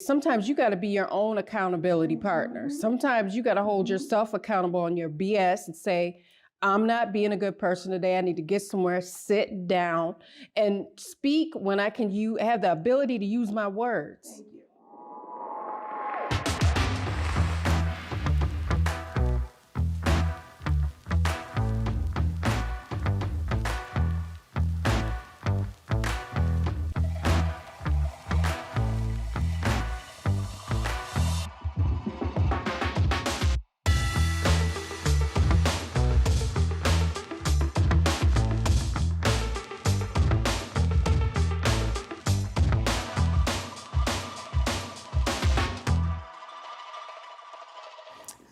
Sometimes you got to be your own accountability partner. Sometimes you got to hold yourself accountable on your BS and say, I'm not being a good person today. I need to get somewhere, sit down, and speak when I can have the ability to use my words. Thank you.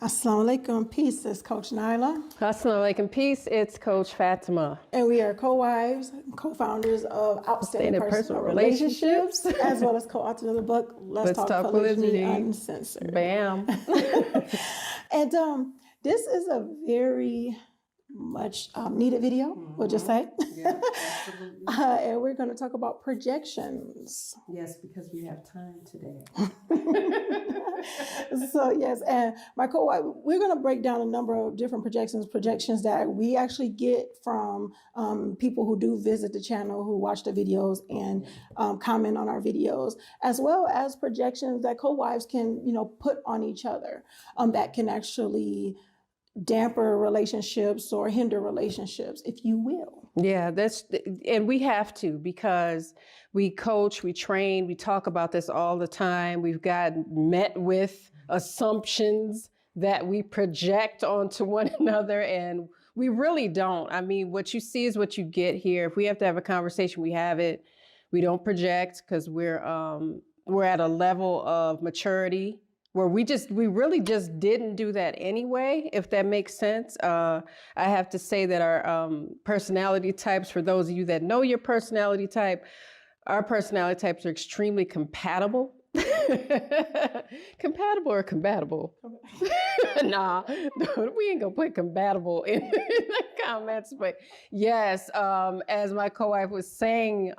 Assalamu alaikum, peace. It's Coach Nyla. Assalamu alaikum, peace. It's Coach Fatimah. And we are co-wives, co-founders of Outstanding Personal Relationships, as well as co-authors of the book, Let's Talk Polygamy, Uncensored. Bam. And this is a very much needed video, we'll just say. Yeah, and we're going to talk about projections. yes, because we have time today. So yes, and my co-wife, we're going to break down a number of different projections that we actually get from people who do visit the channel, who watch the videos and comment on our videos, as well as projections that co-wives can, put on each other that can actually damper relationships or hinder relationships, if you will. Yeah, and we have to, because we coach, we train, we talk about this all the time. We've met with assumptions that we project onto one another, and we really don't. I mean, what you see is what you get here. If we have to have a conversation, we have it. We don't project because we're at a level of maturity where we really just didn't do that anyway, if that makes sense. I have to say that our personality types, for those of you that know your personality type, our personality types are extremely compatible. Compatible or compatible? Nah, we ain't gonna put compatible in the comments, but yes, as my co-wife was saying,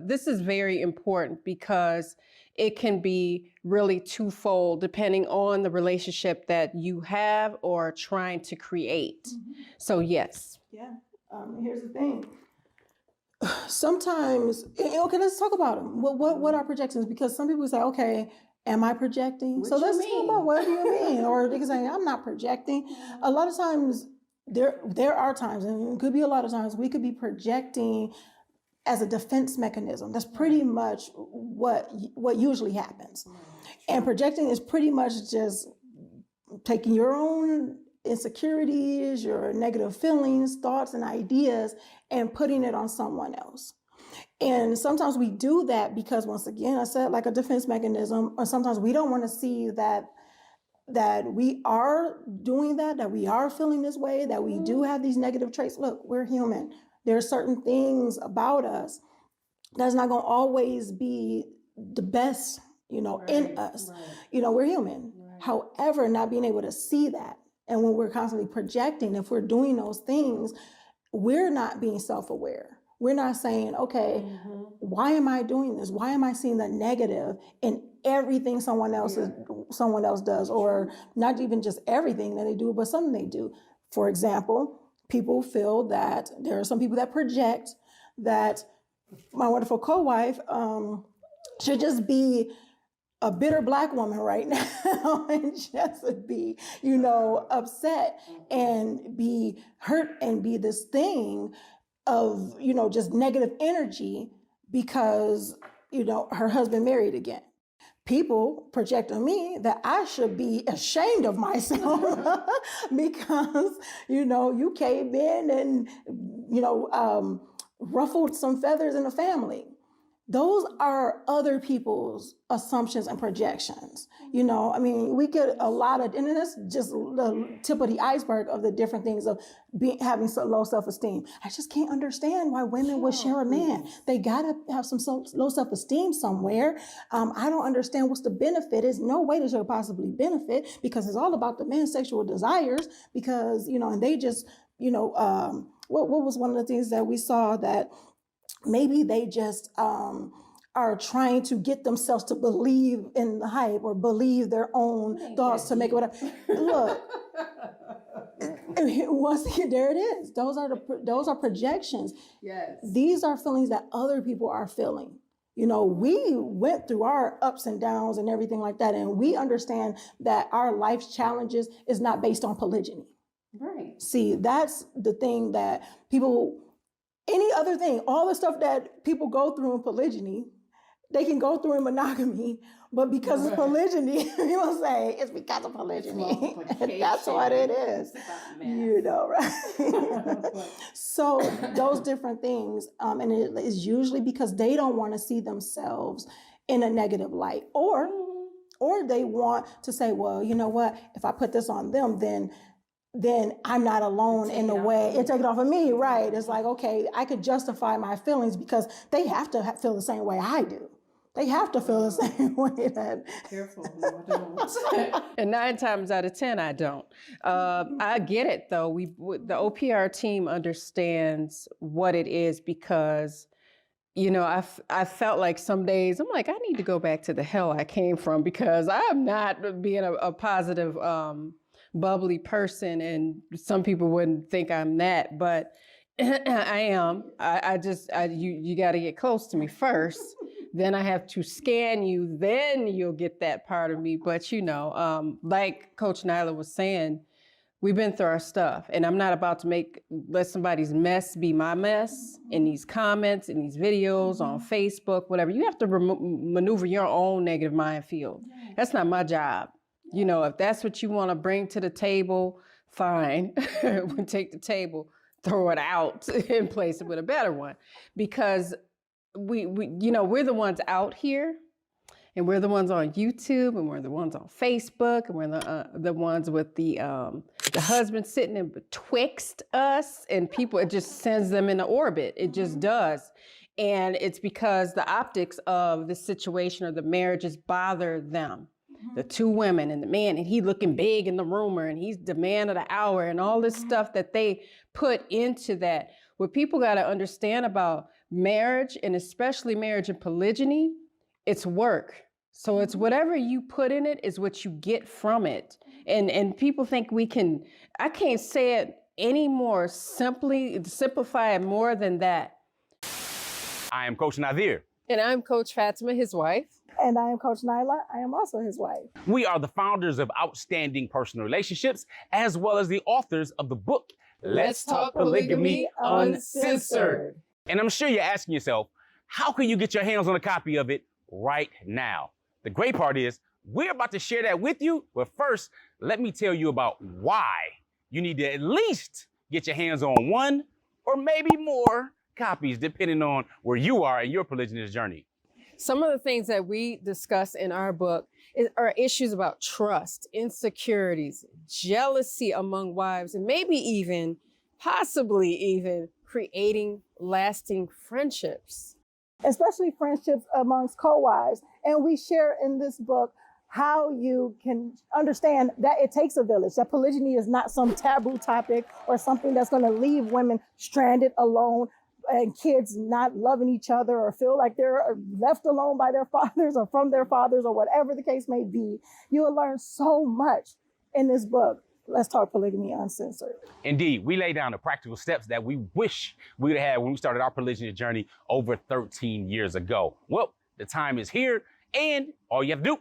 this is very important because it can be really twofold depending on the relationship that you have or are trying to create. Mm-hmm. So yes. Yeah, here's the thing. Sometimes, okay, let's talk about them. What are projections? Because some people say, okay, am I projecting? So let's talk about what do you mean? Or they can say, I'm not projecting. A lot of times, there are times, and it could be a lot of times, we could be projecting as a defense mechanism. That's pretty much what usually happens. And projecting is pretty much just taking your own insecurities, your negative feelings, thoughts, and ideas, and putting it on someone else. And sometimes we do that because, once again, I said, like a defense mechanism, or sometimes we don't want to see that we are doing that we are feeling this way, that we do have these negative traits. Look, we're human. There are certain things about us that's not going to always be the best, in us. Right. We're human. Right. However, not being able to see that, and when we're constantly projecting, if we're doing those things, we're not being self-aware. We're not saying, okay, why am I doing this? Why am I seeing the negative in everything someone else does, or not even just everything that they do, but something they do? For example, people feel that there are some people that project that my wonderful co-wife should just be a bitter Black woman right now and just be, upset and be hurt and be this thing of, just negative energy because, her husband married again. People project on me that I should be ashamed of myself because, you came in and, ruffled some feathers in the family. Those are other people's assumptions and projections. We get a lot of, and that's just the tip of the iceberg of the different things of having so low self-esteem. I just can't understand why women would share a man. They gotta have some low self-esteem somewhere. I don't understand what's the benefit. There's no way this should possibly benefit because it's all about the man's sexual desires because, and they just, what was one of the things that we saw that maybe they just are trying to get themselves to believe in the hype or believe their own thoughts to make it whatever. Look, once again, there it is. Those are projections. Yes. These are feelings that other people are feeling. You know, we went through our ups and downs and everything like that, and we understand that our life's challenges is not based on polygyny. Right. See, that's the thing that people, any other thing, all the stuff that people go through in polygyny, they can go through in monogamy, but because of polygyny, people say it's because of polygyny. That's what it is. You know, right? So those different things, and it is usually because they don't want to see themselves in a negative light, or they want to say, well, you know what, if I put this on them, then I'm not alone in a way. It take it off of me, right? It's like, okay, I could justify my feelings because they have to feel the same way I do. They have to feel the same way that. Careful, no, I don't. And 9 times out of 10, I don't. I get it though. The OPR team understands what it is because, you know, I felt like some days I'm like, I need to go back to the hell I came from because I'm not being a positive, bubbly person, and some people wouldn't think I'm that, but I am. You got to get close to me first. Then I have to scan you, then you'll get that part of me. But you know, like Coach Nyla was saying, we've been through our stuff, and I'm not about to let somebody's mess be my mess in these comments, in these videos, on Facebook, whatever. You have to maneuver your own negative minefield. That's not my job. You know, if that's what you want to bring to the table, fine. We'll take the table, throw it out, and place it with a better one, because we you know, we're the ones out here, and we're the ones on YouTube, and we're the ones on Facebook, and we're the ones with the husband sitting in betwixt us and people. It just sends them into orbit. It just does. And it's because the optics of the situation or the marriages bother them. The 2 women and the man, and he looking big in the rumor, and he's the man of the hour, and all this stuff that they put into that. What people got to understand about marriage, and especially marriage and polygyny, it's work. So it's whatever you put in it is what you get from it. And people think I can't say it any more simplify it more than that. I am Coach Nazir. And I'm Coach Fatimah, his wife. And I am Coach Nyla. I am also his wife. We are the founders of Outstanding Personal Relationships, as well as the authors of the book, Let's Talk Polygamy Uncensored. And I'm sure you're asking yourself, how can you get your hands on a copy of it right now? The great part is, we're about to share that with you, but first, let me tell you about why you need to at least get your hands on 1 or maybe more copies, depending on where you are in your polygynous journey. Some of the things that we discuss in our book are issues about trust, insecurities, jealousy among wives, and maybe even, possibly even, creating lasting friendships. Especially friendships amongst co-wives. And we share in this book how you can understand that it takes a village, that polygyny is not some taboo topic or something that's going to leave women stranded alone, and kids not loving each other or feel like they're left alone by their fathers or from their fathers or whatever the case may be. You will learn so much in this book. Let's Talk Polygamy Uncensored. Indeed, we lay down the practical steps that we wish we would have had when we started our polygynous journey over 13 years ago. Well, the time is here, and all you have to do,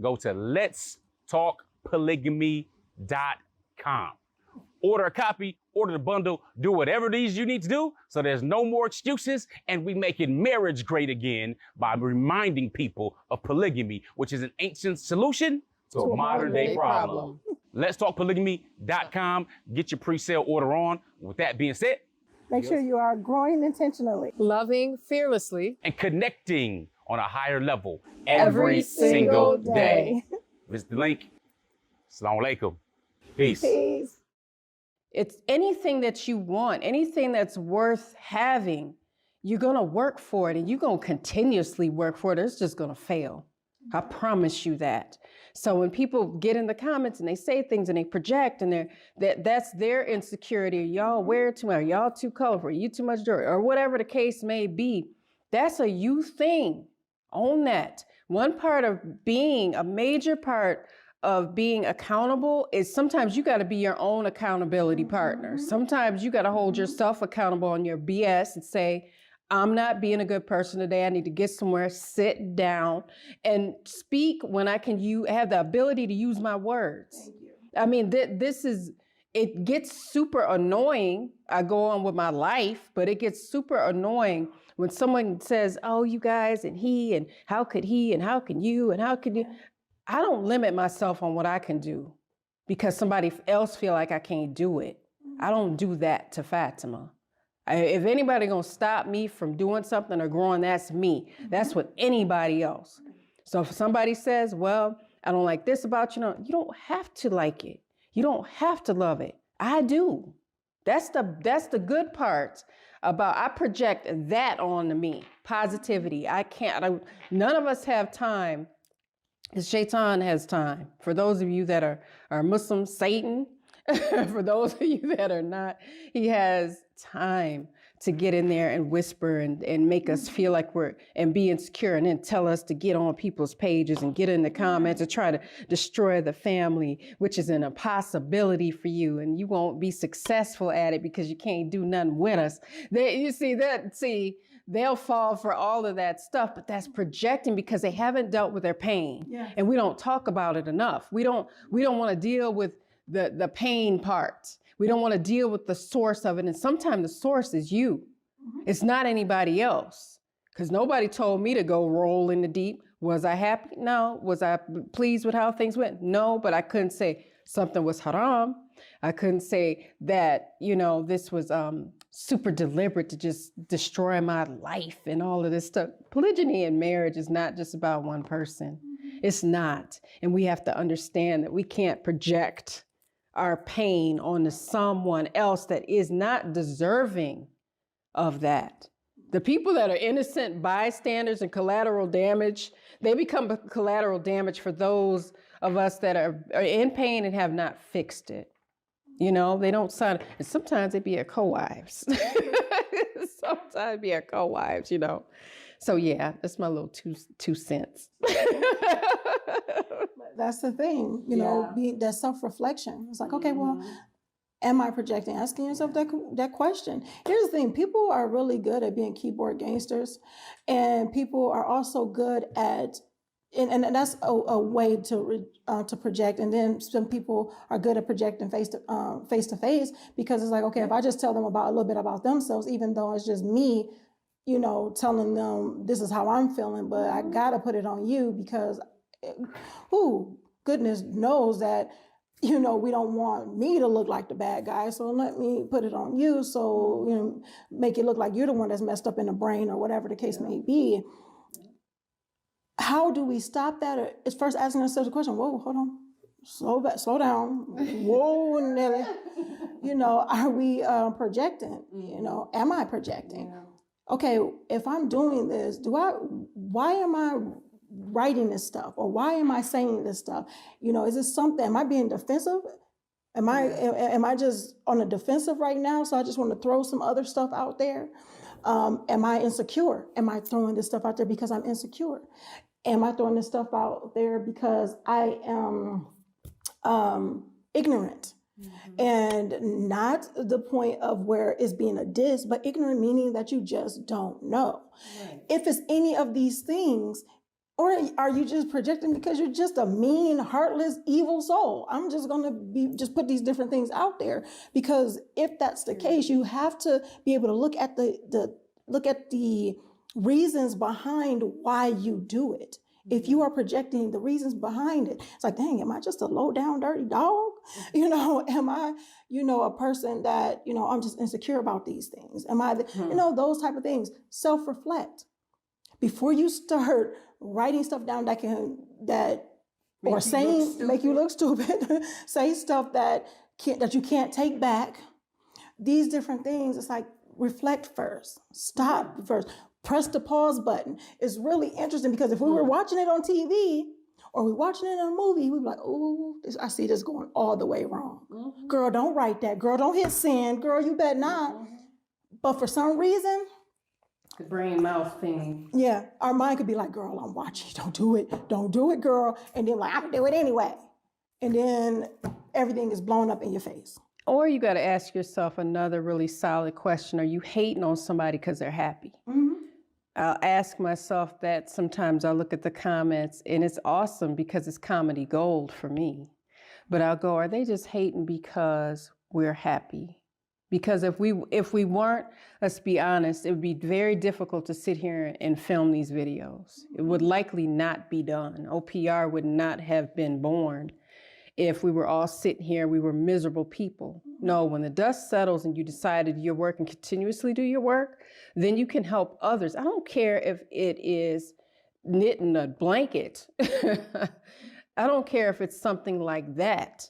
go to letstalkpolygamy.com. Order a copy, order the bundle, do whatever it is you need to do so there's no more excuses, and we making marriage great again by reminding people of polygamy, which is an ancient solution to a modern day problem. Let's talk polygamy.com. Get your pre-sale order on. With that being said, make sure you are growing intentionally, loving fearlessly, and connecting on a higher level every single day. Visit the link. Assalamu alaikum. Peace. Peace. It's anything that you want, anything that's worth having, you're going to work for it, and you're going to continuously work for it. It's just going to fail. I promise you that. So when people get in the comments and they say things and they project, and that's their insecurity. Y'all wear too much, y'all too colorful, you too much dirt, or whatever the case may be. That's a you thing. Own that. One part of being, a major part of being accountable is sometimes you got to be your own accountability partner. Sometimes you got to hold yourself accountable on your BS and say, I'm not being a good person today. I need to get somewhere, sit down and speak when I can have the ability to use my words. Thank you. I mean, it gets super annoying. I go on with my life, but it gets super annoying when someone says, oh, you guys, and he, and how could he, and how can you, and how can you? I don't limit myself on what I can do because somebody else feel like I can't do it. I don't do that to Fatimah. If anybody gonna stop me from doing something or growing, that's me. That's with anybody else. So if somebody says, well, I don't like this about you, you don't have to like it. You don't have to love it. I do. That's the good part about, I project that onto me. Positivity. None of us have time. Shaitan has time. For those of you that are Muslim, Satan, for those of you that are not, he has time to get in there and whisper and make us feel like and be insecure, and then tell us to get on people's pages and get in the comments and try to destroy the family, which is an impossibility for you, and you won't be successful at it because you can't do nothing with us. They'll fall for all of that stuff, but that's projecting because they haven't dealt with their pain. Yeah. And we don't talk about it enough. We don't want to deal with the pain part. We don't want to deal with the source of it. And sometimes the source is you. It's not anybody else. Because nobody told me to go roll in the deep. Was I happy? No. Was I pleased with how things went? No, but I couldn't say something was haram. I couldn't say that, this was super deliberate to just destroy my life and all of this stuff. Polygyny in marriage is not just about one person. It's not. And we have to understand that we can't project our pain onto someone else that is not deserving of that. The people that are innocent bystanders and collateral damage, they become collateral damage for those of us that are in pain and have not fixed it. They don't sign, and sometimes they be our co-wives. Sometimes be our co-wives, So yeah, that's my little two cents. That's the thing, that self-reflection. It's like, okay, well, am I projecting? Asking yourself that question. Here's the thing, people are really good at being keyboard gangsters, and people are also good at, and that's a way to project. And then some people are good at projecting face to face, because it's like, okay, if I just tell them a little bit about themselves, even though it's just me, telling them this is how I'm feeling, but I gotta put it on you because goodness knows that, we don't want me to look like the bad guy. So let me put it on you. So, make it look like you're the one that's messed up in the brain or whatever the case may be. How do we stop that? It's first asking ourselves the question, whoa, hold on, slow down. Whoa, Nelly. Are we projecting? Am I projecting? Yeah. Okay, if I'm doing this, why am I writing this stuff? Or why am I saying this stuff? Is this something, am I being defensive? Am I just on the defensive right now? So I just want to throw some other stuff out there? Am I insecure? Am I throwing this stuff out there because I'm insecure? Am I throwing this stuff out there because I am ignorant? And not the point of where it's being a diss, but ignorant meaning that you just don't know. Right. If it's any of these things, or are you just projecting because you're just a mean, heartless, evil soul? I'm just going to put these different things out there, because if that's the case, you have to be able to look at the reasons behind why you do it. If you are projecting the reasons behind it, it's like, dang, am I just a low down, dirty dog? Am I, a person that, I'm just insecure about these things? Am I, those type of things? Self-reflect. Before you start writing stuff down make you look stupid, say stuff that you can't take back, these different things, it's like, reflect first, stop first. Press the pause button. It's really interesting, because if we were watching it on TV or we're watching it in a movie, we'd be like, oh, I see this going all the way wrong. Mm-hmm. Girl, don't write that. Girl, don't hit send. Girl, you better not. Mm-hmm. But for some reason, The brain mouth thing. Yeah, our mind could be like, girl, I'm watching, don't do it, girl. And then like, I'm gonna do it anyway. And then everything is blown up in your face. Or you got to ask yourself another really solid question. Are you hating on somebody because they're happy? Mm-hmm. I'll ask myself that sometimes. I look at the comments and it's awesome because it's comedy gold for me. But I'll go, are they just hating because we're happy? Because if we weren't, let's be honest, it would be very difficult to sit here and film these videos. It would likely not be done. OPR would not have been born if we were all sitting here, we were miserable people. No, when the dust settles and you decide to do your work and continuously do your work, then you can help others. I don't care if it is knitting a blanket. I don't care if it's something like that.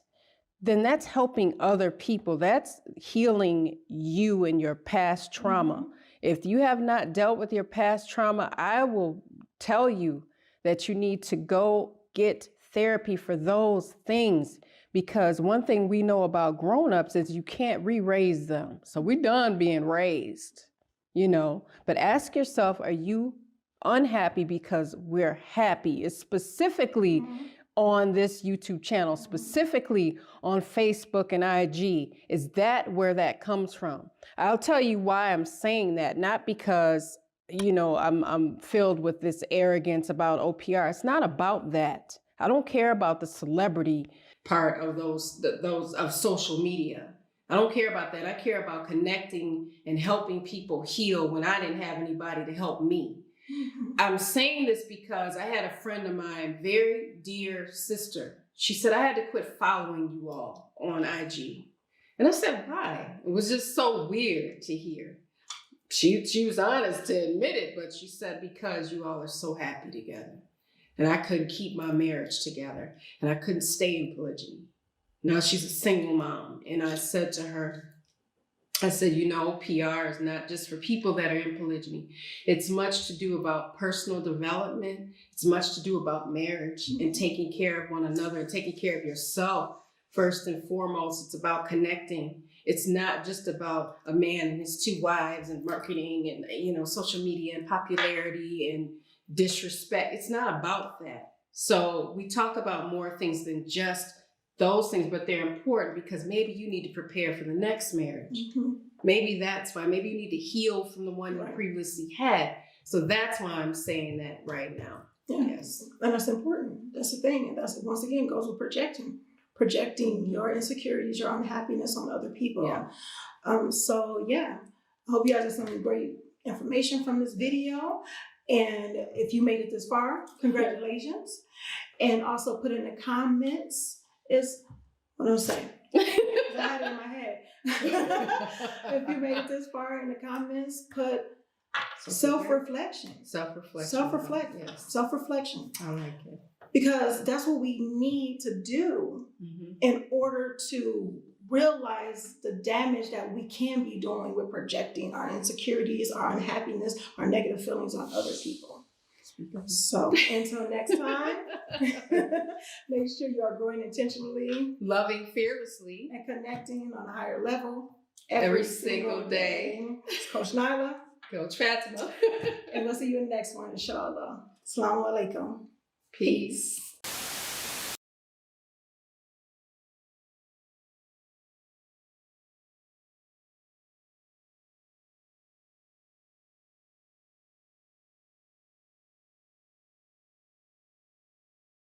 Then that's helping other people. That's healing you and your past trauma. Mm-hmm. If you have not dealt with your past trauma, I will tell you that you need to go get therapy for those things, because one thing we know about grown-ups is you can't re-raise them. So we're done being raised, you know. But ask yourself, are you unhappy because we're happy? It's specifically on this YouTube channel, specifically on Facebook and IG. Is that where that comes from? I'll tell you why I'm saying that, not because, you know, I'm filled with this arrogance about OPR. It's not about that. I don't care about the celebrity part of those of social media. I don't care about that. I care about connecting and helping people heal when I didn't have anybody to help me. Mm-hmm. I'm saying this because I had a friend of mine, very dear sister. She said, I had to quit following you all on IG. And I said, why? It was just so weird to hear. She was honest to admit it, but she said, because you all are so happy together. And I couldn't keep my marriage together. And I couldn't stay in polygyny. Now she's a single mom. And I said to her, I said, you know, PR is not just for people that are in polygyny. It's much to do about personal development. It's much to do about marriage and taking care of one another and taking care of yourself first and foremost. It's about connecting. It's not just about a man and his two wives and marketing and, you know, social media and popularity and disrespect. It's not about that. So we talk about more things than just those things, but they're important because maybe you need to prepare for the next marriage. Mm-hmm. Maybe that's why. Maybe you need to heal from the one you previously had. So that's why I'm saying that right now. Yeah. Yes. And that's important. That's the thing. And that's, once again, goes with projecting your insecurities, your unhappiness on other people. Yeah. So yeah, I hope you guys have some great information from this video. And if you made it this far, congratulations. And also put in the comments is what I'm saying. I had it in my head. If you made it this far in the comments, put self-reflection. Self-reflection. Self-reflect. Yes. Self-reflection. I like it. Because that's what we need to do in order to realize the damage that we can be doing with projecting our insecurities, our unhappiness, our negative feelings on other people. So until next time, make sure you are growing intentionally, loving fearlessly, and connecting on a higher level every single day. It's Coach Nyla, Coach Fatimah, and we'll see you in the next one, inshallah. Assalamu alaikum. Peace.